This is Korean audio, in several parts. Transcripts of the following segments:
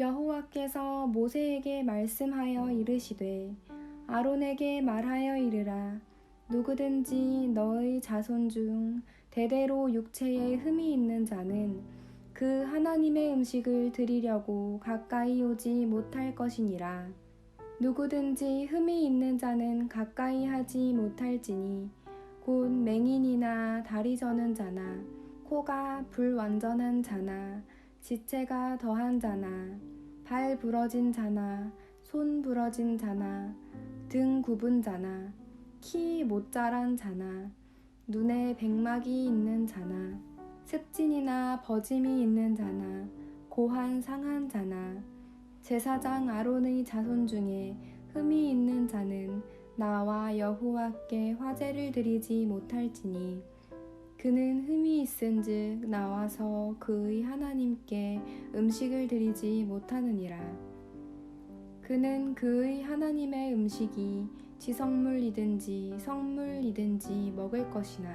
여호와께서 모세에게 말씀하여 이르시되 아론에게 말하여 이르라. 누구든지 너의 자손 중 대대로 육체에 흠이 있는 자는 그 하나님의 음식을 드리려고 가까이 오지 못할 것이니라. 누구든지 흠이 있는 자는 가까이 하지 못할지니 곧 맹인이나 다리 저는 자나 코가 불완전한 자나 지체가 더한 자나 발 부러진 자나 손 부러진 자나 등 굽은 자나 키 못 자란 자나 눈에 백막이 있는 자나 습진이나 버짐이 있는 자나 고한 상한 자나 제사장 아론의 자손 중에 흠이 있는 자는 나와 여호와께 화제를 드리지 못할지니 그는 흠이 있은즉 나와서 그의 하나님께 음식을 드리지 못하느니라. 그는 그의 하나님의 음식이 지성물이든지 성물이든지 먹을 것이나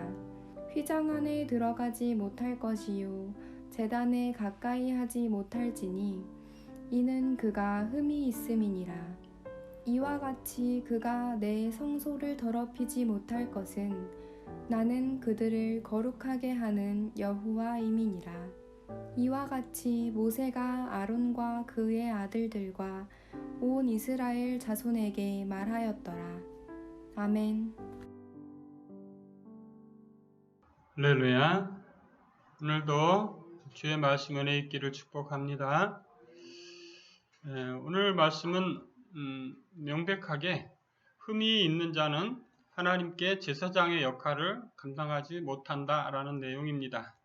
휘장 안에 들어가지 못할 것이요 제단에 가까이 하지 못할지니 이는 그가 흠이 있음이니라. 이와 같이 그가 내 성소를 더럽히지 못할 것은 나는 그들을 거룩하게 하는 여호와임이니라. 이와 같이 모세가 아론과 그의 아들들과 온 이스라엘 자손에게 말하였더라. 아멘. 할렐루야. 오늘도 주의 말씀 은혜 있기를 축복합니다. 오늘 말씀은 명백하게 흠이 있는 자는 하나님께 제사장의 역할을 감당하지 못한다라는 내용입니다.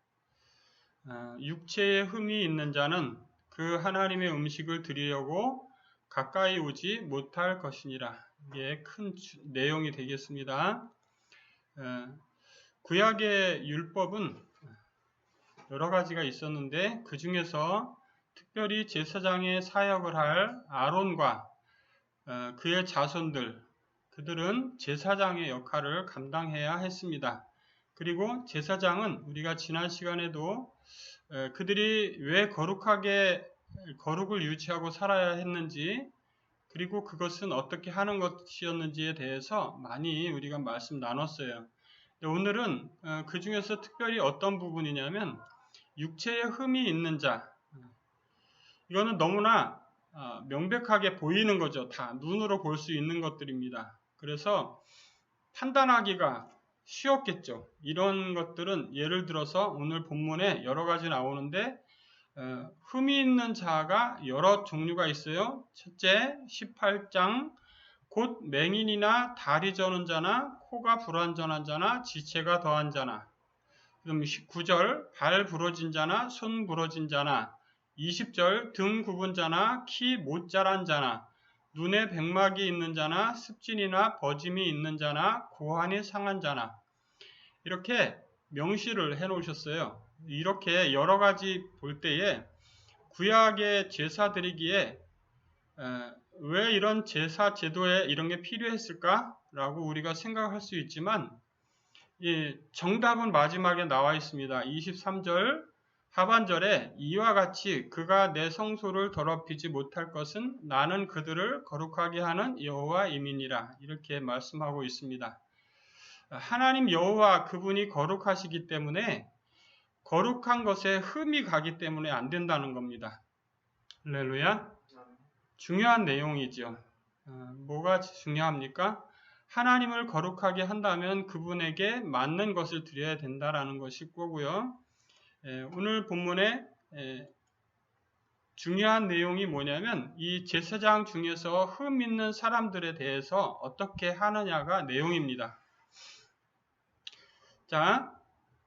육체에 흠이 있는 자는 그 하나님의 음식을 드리려고 가까이 오지 못할 것이니라. 이게 큰 내용이 되겠습니다. 구약의 율법은 여러 가지가 있었는데 그 중에서 특별히 제사장의 사역을 할 아론과 그의 자손들, 그들은 제사장의 역할을 감당해야 했습니다. 그리고 제사장은 우리가 지난 시간에도 그들이 왜 거룩을 유지하고 살아야 했는지, 그리고 그것은 어떻게 하는 것이었는지에 대해서 많이 우리가 말씀 나눴어요. 오늘은 그 중에서 특별히 어떤 부분이냐면 육체에 흠이 있는 자, 이거는 너무나 명백하게 보이는 거죠. 다 눈으로 볼 수 있는 것들입니다. 그래서 판단하기가 쉬웠겠죠. 이런 것들은 예를 들어서 오늘 본문에 여러 가지 나오는데 흠이 있는 자가 여러 종류가 있어요. 첫째 18장 곧 맹인이나 다리 저는 자나 코가 불완전한 자나 지체가 더한 자나, 그럼 19절 발 부러진 자나 손 부러진 자나, 20절 등 굽은 자나 키 못 자란 자나 눈에 백막이 있는 자나 습진이나 버짐이 있는 자나 고환이 상한 자나, 이렇게 명시를 해 놓으셨어요. 이렇게 여러 가지 볼 때에 구약의 제사 드리기에 왜 이런 제사 제도에 이런 게 필요했을까라고 우리가 생각할 수 있지만 정답은 마지막에 나와 있습니다. 23절 하반절에 이와 같이 그가 내 성소를 더럽히지 못할 것은 나는 그들을 거룩하게 하는 여호와임이니라, 이렇게 말씀하고 있습니다. 하나님 여호와 그분이 거룩하시기 때문에 거룩한 것에 흠이 가기 때문에 안 된다는 겁니다. 할렐루야. 중요한 내용이죠. 뭐가 중요합니까? 하나님을 거룩하게 한다면 그분에게 맞는 것을 드려야 된다는 것이 거고요. 오늘 본문에 중요한 내용이 뭐냐면 이 제사장 중에서 흠 있는 사람들에 대해서 어떻게 하느냐가 내용입니다. 자,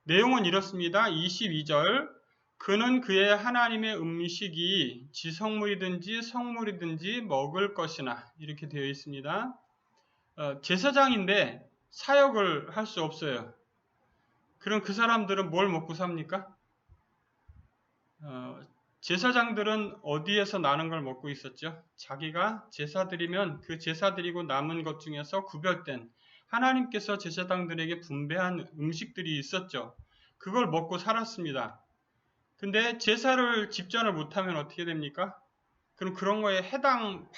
내용은 이렇습니다. 22절 그는 그의 하나님의 음식이 지성물이든지 성물이든지 먹을 것이나, 이렇게 되어 있습니다. 제사장인데 사역을 할 수 없어요. 그럼 그 사람들은 뭘 먹고 삽니까? 제사장들은 어디에서 나는 걸 먹고 있었죠? 자기가 제사 드리면 그 제사 드리고 남은 것 중에서 구별된 하나님께서 제사장들에게 분배한 음식들이 있었죠. 그걸 먹고 살았습니다. 근데 제사를 집전을 못하면 어떻게 됩니까? 그럼 그런 거에 할당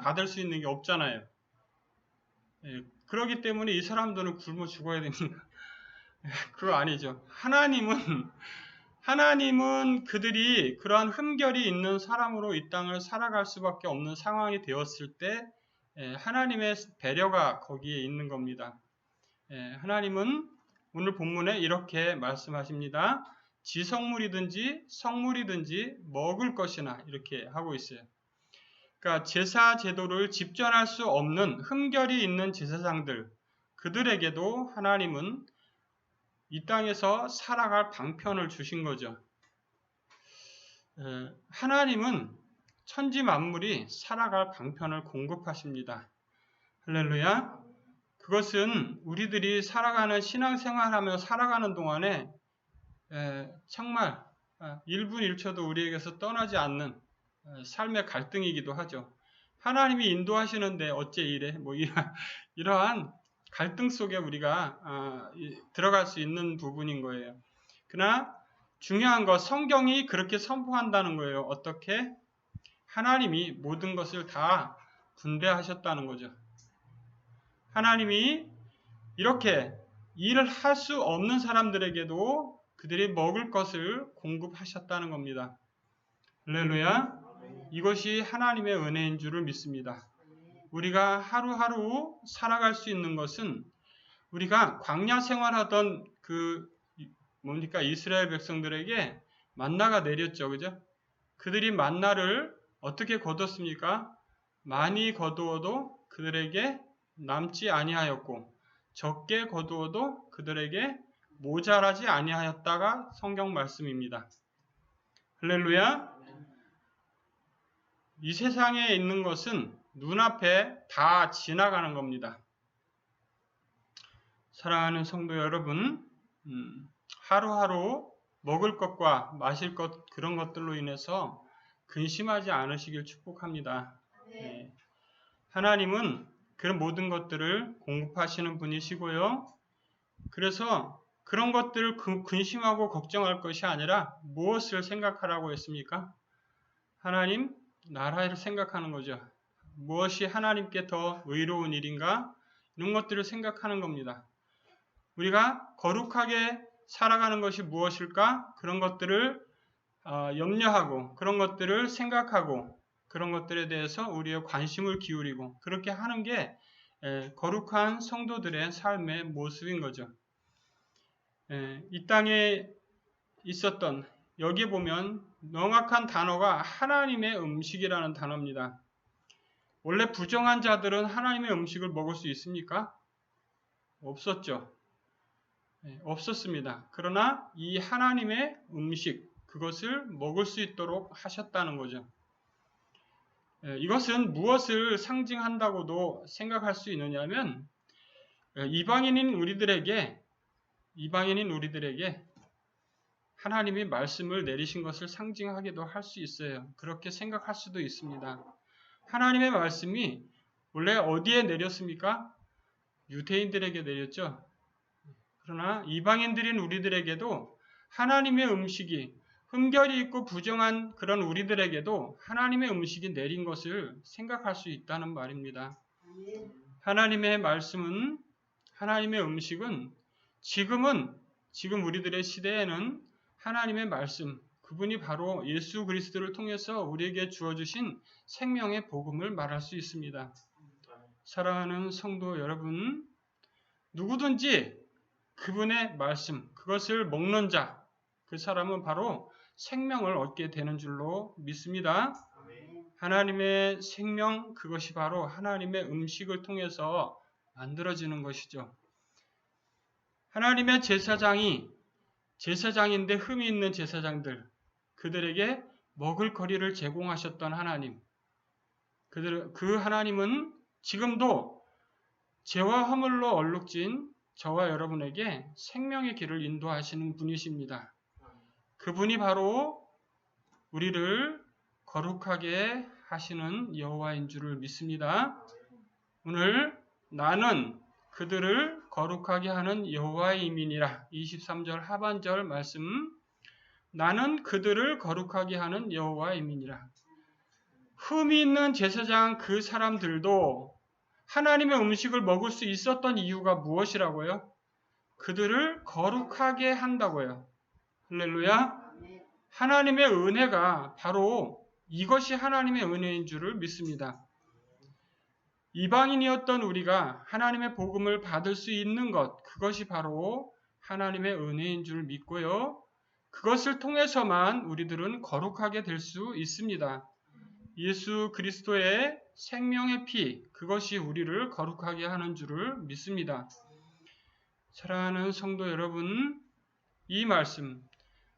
받을 수 있는 게 없잖아요. 예, 그렇기 때문에 이 사람들은 굶어 죽어야 됩니다. 그거 아니죠. 하나님은 그들이 그러한 흠결이 있는 사람으로 이 땅을 살아갈 수밖에 없는 상황이 되었을 때 하나님의 배려가 거기에 있는 겁니다. 하나님은 오늘 본문에 이렇게 말씀하십니다. 지성물이든지 성물이든지 먹을 것이나 이렇게 하고 있어요. 그러니까 제사 제도를 집전할 수 없는 흠결이 있는 제사장들, 그들에게도 하나님은 이 땅에서 살아갈 방편을 주신 거죠. 하나님은 천지 만물이 살아갈 방편을 공급하십니다. 할렐루야. 그것은 우리들이 살아가는 신앙생활하며 살아가는 동안에 정말 1분 1초도 우리에게서 떠나지 않는 삶의 갈등이기도 하죠. 하나님이 인도하시는데 어째 이래? 뭐 이러한 갈등 속에 우리가 들어갈 수 있는 부분인 거예요. 그러나 중요한 것, 성경이 그렇게 선포한다는 거예요. 어떻게? 하나님이 모든 것을 다 분배하셨다는 거죠. 하나님이 이렇게 일을 할 수 없는 사람들에게도 그들이 먹을 것을 공급하셨다는 겁니다. 할렐루야. 이것이 하나님의 은혜인 줄을 믿습니다. 우리가 하루하루 살아갈 수 있는 것은 우리가 광야 생활하던 이스라엘 백성들에게 만나가 내렸죠. 그죠? 그들이 만나를 어떻게 거뒀습니까? 많이 거두어도 그들에게 남지 아니하였고 적게 거두어도 그들에게 모자라지 아니하였다가 성경 말씀입니다. 할렐루야. 이 세상에 있는 것은 눈앞에 다 지나가는 겁니다. 사랑하는 성도 여러분, 하루하루 먹을 것과 마실 것 그런 것들로 인해서 근심하지 않으시길 축복합니다. 네. 하나님은 그런 모든 것들을 공급하시는 분이시고요. 그래서 그런 것들을 근심하고 걱정할 것이 아니라 무엇을 생각하라고 했습니까? 하나님 나라를 생각하는 거죠. 무엇이 하나님께 더 의로운 일인가? 이런 것들을 생각하는 겁니다. 우리가 거룩하게 살아가는 것이 무엇일까? 그런 것들을 염려하고 그런 것들을 생각하고 그런 것들에 대해서 우리의 관심을 기울이고 그렇게 하는 게 거룩한 성도들의 삶의 모습인 거죠. 이 땅에 있었던 여기 보면 명확한 단어가 하나님의 음식이라는 단어입니다. 원래 부정한 자들은 하나님의 음식을 먹을 수 있습니까? 없었죠. 없었습니다. 그러나 이 하나님의 음식, 그것을 먹을 수 있도록 하셨다는 거죠. 이것은 무엇을 상징한다고도 생각할 수 있느냐면 이방인인 우리들에게 하나님이 말씀을 내리신 것을 상징하기도 할 수 있어요. 그렇게 생각할 수도 있습니다. 하나님의 말씀이 원래 어디에 내렸습니까? 유대인들에게 내렸죠. 그러나 이방인들인 우리들에게도 하나님의 음식이 흠결이 있고 부정한 그런 우리들에게도 하나님의 음식이 내린 것을 생각할 수 있다는 말입니다. 하나님의 말씀은, 하나님의 음식은 지금 우리들의 시대에는 하나님의 말씀, 그분이 바로 예수 그리스도를 통해서 우리에게 주어주신 생명의 복음을 말할 수 있습니다. 사랑하는 성도 여러분, 누구든지 그분의 말씀, 그것을 먹는 자, 그 사람은 바로 생명을 얻게 되는 줄로 믿습니다. 하나님의 생명, 그것이 바로 하나님의 음식을 통해서 만들어지는 것이죠. 하나님의 제사장인데 흠이 있는 제사장들, 그들에게 먹을 거리를 제공하셨던 하나님, 그 하나님은 지금도 죄와 허물로 얼룩진 저와 여러분에게 생명의 길을 인도하시는 분이십니다. 그분이 바로 우리를 거룩하게 하시는 여호와인 줄을 믿습니다. 오늘 나는 그들을 거룩하게 하는 여호와의 이민이라 23절 하반절 말씀, 나는 그들을 거룩하게 하는 여호와의 이민이라. 흠이 있는 제사장 그 사람들도 하나님의 음식을 먹을 수 있었던 이유가 무엇이라고요? 그들을 거룩하게 한다고요. 할렐루야. 하나님의 은혜가 바로 이것이 하나님의 은혜인 줄을 믿습니다. 이방인이었던 우리가 하나님의 복음을 받을 수 있는 것, 그것이 바로 하나님의 은혜인 줄 믿고요. 그것을 통해서만 우리들은 거룩하게 될 수 있습니다. 예수 그리스도의 생명의 피, 그것이 우리를 거룩하게 하는 줄을 믿습니다. 사랑하는 성도 여러분, 이 말씀,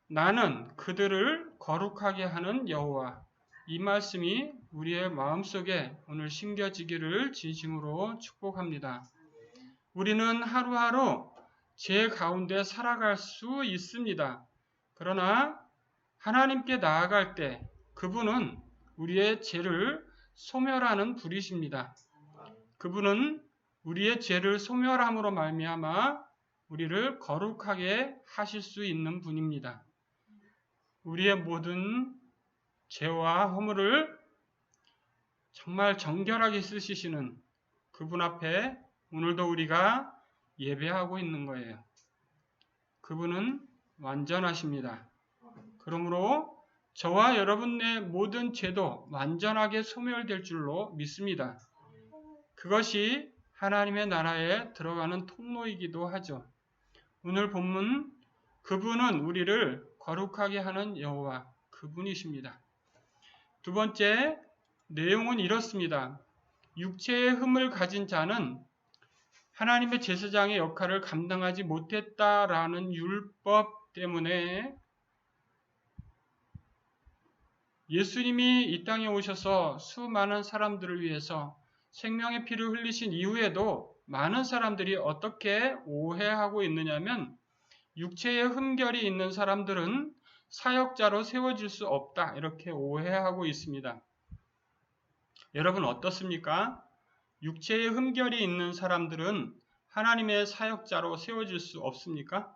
나는 그들을 거룩하게 하는 여호와, 이 말씀이 우리의 마음속에 오늘 심겨지기를 진심으로 축복합니다. 우리는 하루하루 죄 가운데 살아갈 수 있습니다. 그러나 하나님께 나아갈 때 그분은 우리의 죄를 소멸하는 분이십니다. 그분은 우리의 죄를 소멸함으로 말미암아 우리를 거룩하게 하실 수 있는 분입니다. 우리의 모든 죄와 허물을 정말 정결하게 쓰시는 그분 앞에 오늘도 우리가 예배하고 있는 거예요. 그분은 완전하십니다. 그러므로 저와 여러분의 모든 죄도 완전하게 소멸될 줄로 믿습니다. 그것이 하나님의 나라에 들어가는 통로이기도 하죠. 오늘 본문, 그분은 우리를 거룩하게 하는 여호와, 그분이십니다. 두 번째, 내용은 이렇습니다. 육체의 흠을 가진 자는 하나님의 제사장의 역할을 감당하지 못했다라는 율법 때문에 예수님이 이 땅에 오셔서 수많은 사람들을 위해서 생명의 피를 흘리신 이후에도 많은 사람들이 어떻게 오해하고 있느냐면 육체의 흠결이 있는 사람들은 사역자로 세워질 수 없다, 이렇게 오해하고 있습니다. 여러분 어떻습니까? 육체의 흠결이 있는 사람들은 하나님의 사역자로 세워질 수 없습니까?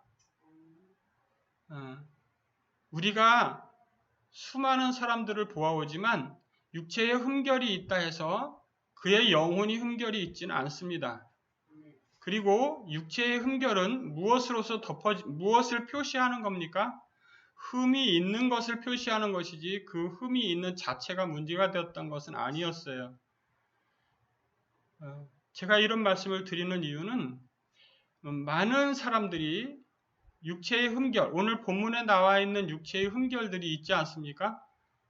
우리가 수많은 사람들을 보아오지만 육체의 흠결이 있다 해서 그의 영혼이 흠결이 있지는 않습니다. 그리고 육체의 흠결은 무엇을 표시하는 겁니까? 흠이 있는 것을 표시하는 것이지 그 흠이 있는 자체가 문제가 되었던 것은 아니었어요. 제가 이런 말씀을 드리는 이유는 많은 사람들이 육체의 흠결, 오늘 본문에 나와 있는 육체의 흠결들이 있지 않습니까?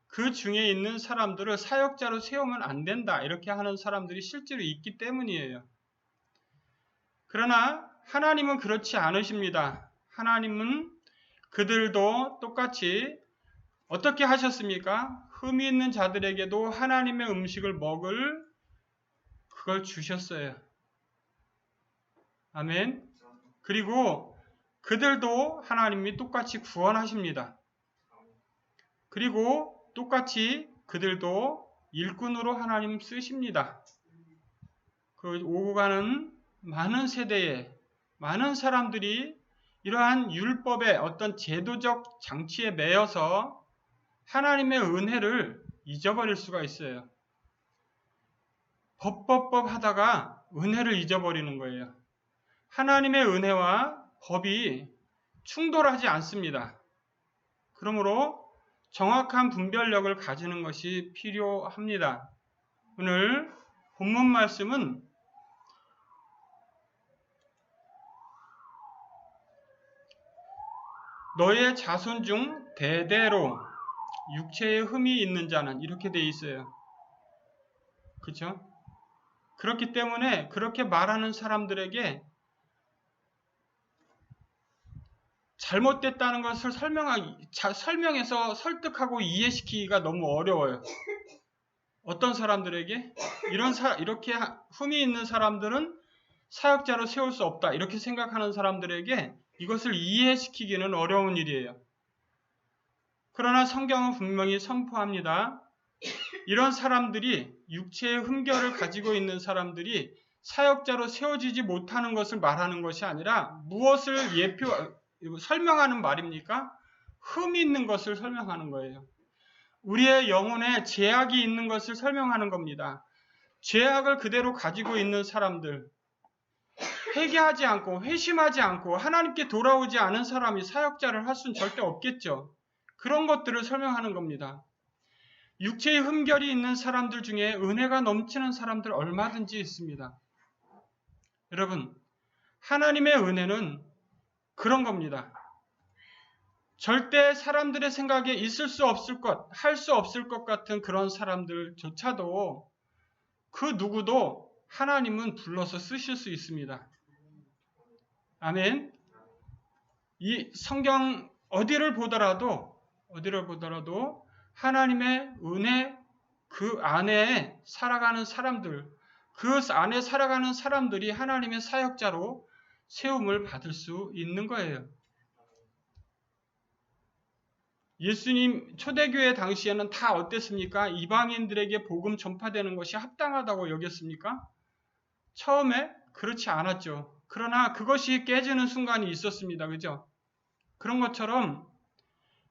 그 중에 있는 사람들을 사역자로 세우면 안 된다, 이렇게 하는 사람들이 실제로 있기 때문이에요. 그러나 하나님은 그렇지 않으십니다. 하나님은 그들도 똑같이 어떻게 하셨습니까? 흠이 있는 자들에게도 하나님의 음식을 먹을 그걸 주셨어요. 아멘. 그리고 그들도 하나님이 똑같이 구원하십니다. 그리고 똑같이 그들도 일꾼으로 하나님 쓰십니다. 그 오고 가는 많은 세대에 많은 사람들이 이러한 율법의 어떤 제도적 장치에 매여서 하나님의 은혜를 잊어버릴 수가 있어요. 법 하다가 은혜를 잊어버리는 거예요. 하나님의 은혜와 법이 충돌하지 않습니다. 그러므로 정확한 분별력을 가지는 것이 필요합니다. 오늘 본문 말씀은 너의 자손 중 대대로 육체에 흠이 있는 자는 이렇게 돼 있어요. 그렇죠? 그렇기 때문에 그렇게 말하는 사람들에게 잘못됐다는 것을 설명해서 설득하고 이해시키기가 너무 어려워요. 어떤 사람들에게 이렇게 흠이 있는 사람들은 사역자로 세울 수 없다, 이렇게 생각하는 사람들에게 이것을 이해시키기는 어려운 일이에요. 그러나 성경은 분명히 선포합니다. 이런 사람들이 육체의 흠결을 가지고 있는 사람들이 사역자로 세워지지 못하는 것을 말하는 것이 아니라 무엇을 설명하는 말입니까? 흠이 있는 것을 설명하는 거예요. 우리의 영혼에 죄악이 있는 것을 설명하는 겁니다. 죄악을 그대로 가지고 있는 사람들, 회개하지 않고 회심하지 않고 하나님께 돌아오지 않은 사람이 사역자를 할 수는 절대 없겠죠. 그런 것들을 설명하는 겁니다. 육체의 흠결이 있는 사람들 중에 은혜가 넘치는 사람들 얼마든지 있습니다. 여러분, 하나님의 은혜는 그런 겁니다. 절대 사람들의 생각에 있을 수 없을 것, 할 수 없을 것 같은 그런 사람들조차도 그 누구도 하나님은 불러서 쓰실 수 있습니다. 아멘. 이 성경 어디를 보더라도 하나님의 은혜 그 안에 살아가는 사람들, 그 안에 살아가는 사람들이 하나님의 사역자로 세움을 받을 수 있는 거예요. 예수님 초대교회 당시에는 다 어땠습니까? 이방인들에게 복음 전파되는 것이 합당하다고 여겼습니까? 처음에 그렇지 않았죠. 그러나 그것이 깨지는 순간이 있었습니다. 그죠? 그런 것처럼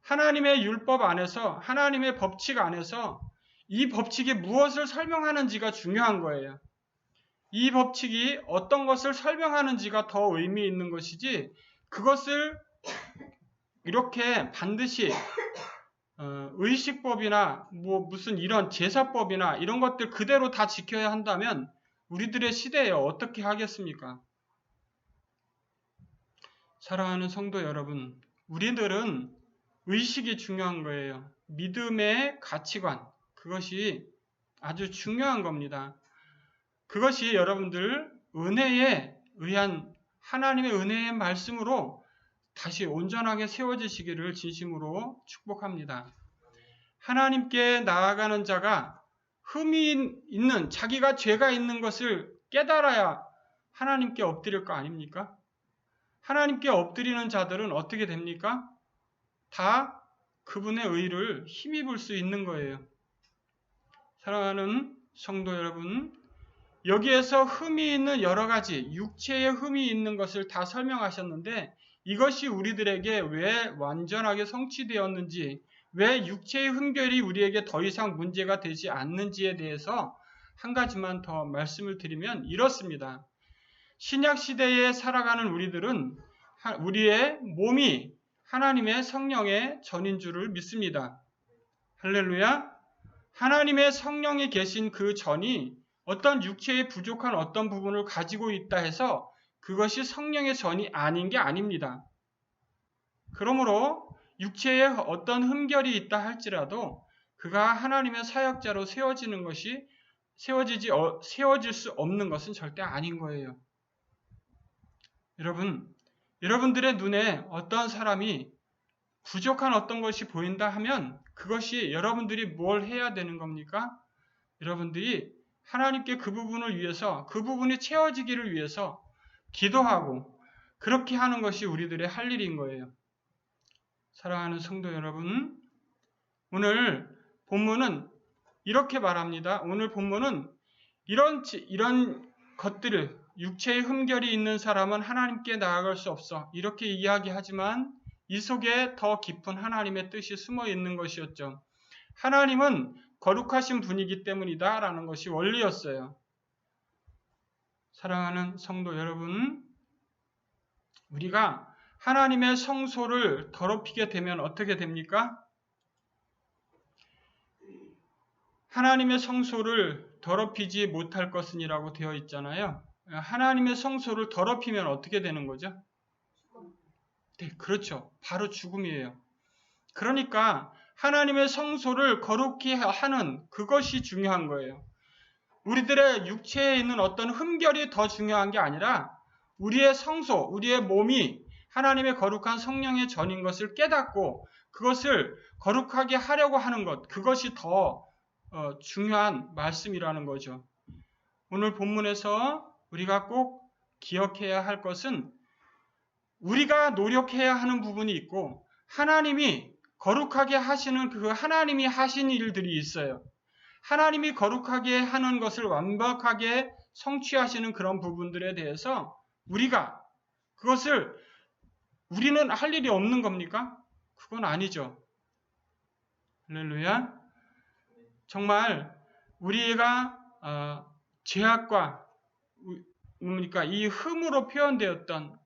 하나님의 율법 안에서, 하나님의 법칙 안에서 이 법칙이 무엇을 설명하는지가 중요한 거예요. 이 법칙이 어떤 것을 설명하는지가 더 의미 있는 것이지, 그것을 이렇게 반드시 의식법이나 무슨 이런 제사법이나 이런 것들 그대로 다 지켜야 한다면 우리들의 시대에 어떻게 하겠습니까? 사랑하는 성도 여러분, 우리들은 의식이 중요한 거예요. 믿음의 가치관, 그것이 아주 중요한 겁니다. 그것이 여러분들 은혜에 의한 하나님의 은혜의 말씀으로 다시 온전하게 세워지시기를 진심으로 축복합니다. 하나님께 나아가는 자가 흠이 있는, 자기가 죄가 있는 것을 깨달아야 하나님께 엎드릴 거 아닙니까? 하나님께 엎드리는 자들은 어떻게 됩니까? 다 그분의 의를 힘입을 수 있는 거예요. 사랑하는 성도 여러분, 여기에서 흠이 있는 여러 가지 육체의 흠이 있는 것을 다 설명하셨는데, 이것이 우리들에게 왜 완전하게 성취되었는지, 왜 육체의 흠결이 우리에게 더 이상 문제가 되지 않는지에 대해서 한 가지만 더 말씀을 드리면 이렇습니다. 신약 시대에 살아가는 우리들은 우리의 몸이 하나님의 성령의 전인 줄을 믿습니다. 할렐루야. 하나님의 성령이 계신 그 전이 어떤 육체의 부족한 어떤 부분을 가지고 있다 해서 그것이 성령의 전이 아닌 게 아닙니다. 그러므로 육체에 어떤 흠결이 있다 할지라도 그가 하나님의 사역자로 세워질 수 없는 것은 절대 아닌 거예요. 여러분들의 눈에 어떤 사람이 부족한 어떤 것이 보인다 하면 그것이 여러분들이 뭘 해야 되는 겁니까? 여러분들이 하나님께 그 부분을 위해서, 그 부분이 채워지기를 위해서 기도하고 그렇게 하는 것이 우리들의 할 일인 거예요. 사랑하는 성도 여러분, 오늘 본문은 이렇게 말합니다. 오늘 본문은 이런 것들을, 육체의 흠결이 있는 사람은 하나님께 나아갈 수 없어, 이렇게 이야기하지만 이 속에 더 깊은 하나님의 뜻이 숨어 있는 것이었죠. 하나님은 거룩하신 분이기 때문이다 라는 것이 원리였어요. 사랑하는 성도 여러분, 우리가 하나님의 성소를 더럽히게 되면 어떻게 됩니까? 하나님의 성소를 더럽히지 못할 것은이라고 되어 있잖아요. 하나님의 성소를 더럽히면 어떻게 되는 거죠? 네, 그렇죠. 바로 죽음이에요. 그러니까 하나님의 성소를 거룩히 하는 그것이 중요한 거예요. 우리들의 육체에 있는 어떤 흠결이 더 중요한 게 아니라 우리의 성소, 우리의 몸이 하나님의 거룩한 성령의 전인 것을 깨닫고 그것을 거룩하게 하려고 하는 것, 그것이 더 중요한 말씀이라는 거죠. 오늘 본문에서 우리가 꼭 기억해야 할 것은 우리가 노력해야 하는 부분이 있고 하나님이 거룩하게 하시는 그 하나님이 하신 일들이 있어요. 하나님이 거룩하게 하는 것을 완벽하게 성취하시는 그런 부분들에 대해서 우리가 그것을 우리는 할 일이 없는 겁니까? 그건 아니죠. 할렐루야. 정말 우리가 죄악과 그러니까 이 흠으로 표현되었던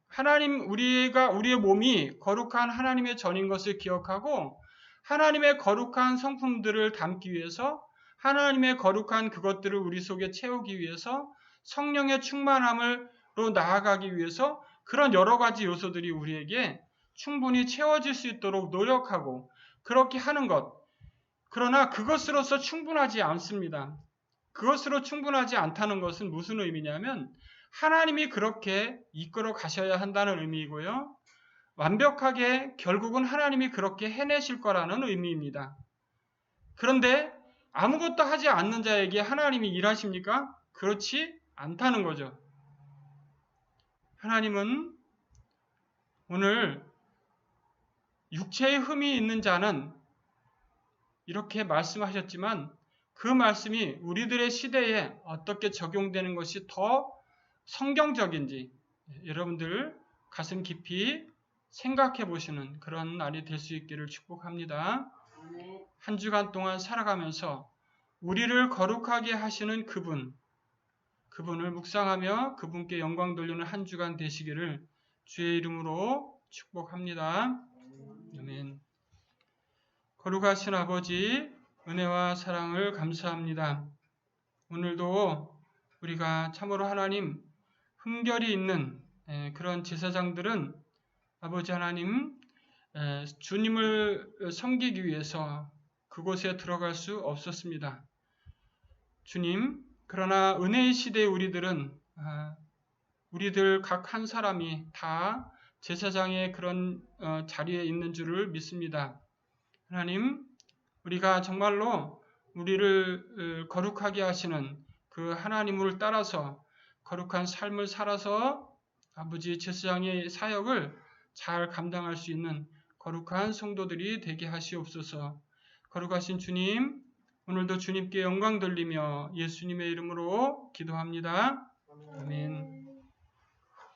우리의 몸이 거룩한 하나님의 전인 것을 기억하고 하나님의 거룩한 성품들을 담기 위해서 하나님의 거룩한 그것들을 우리 속에 채우기 위해서 성령의 충만함으로 나아가기 위해서 그런 여러 가지 요소들이 우리에게 충분히 채워질 수 있도록 노력하고 그렇게 하는 것. 그러나 그것으로서 충분하지 않습니다. 그것으로 충분하지 않다는 것은 무슨 의미냐면 하나님이 그렇게 이끌어 가셔야 한다는 의미이고요. 완벽하게 결국은 하나님이 그렇게 해내실 거라는 의미입니다. 그런데 아무것도 하지 않는 자에게 하나님이 일하십니까? 그렇지 않다는 거죠. 하나님은 오늘 육체의 흠이 있는 자는 이렇게 말씀하셨지만 그 말씀이 우리들의 시대에 어떻게 적용되는 것이 더 성경적인지 여러분들 가슴 깊이 생각해 보시는 그런 날이 될 수 있기를 축복합니다. 한 주간 동안 살아가면서 우리를 거룩하게 하시는 그분을 묵상하며 그분께 영광 돌리는 한 주간 되시기를 주의 이름으로 축복합니다. 아멘. 거룩하신 아버지, 은혜와 사랑을 감사합니다. 오늘도 우리가 참으로 하나님 흠결이 있는 그런 제사장들은 아버지 하나님 주님을 섬기기 위해서 그곳에 들어갈 수 없었습니다. 주님, 그러나 은혜의 시대의 우리들은 우리들 각 한 사람이 다 제사장의 그런 자리에 있는 줄을 믿습니다. 하나님, 우리가 정말로 우리를 거룩하게 하시는 그 하나님을 따라서 거룩한 삶을 살아서 아버지 제사장의 사역을 잘 감당할 수 있는 거룩한 성도들이 되게 하시옵소서. 거룩하신 주님, 오늘도 주님께 영광 돌리며 예수님의 이름으로 기도합니다. 아멘.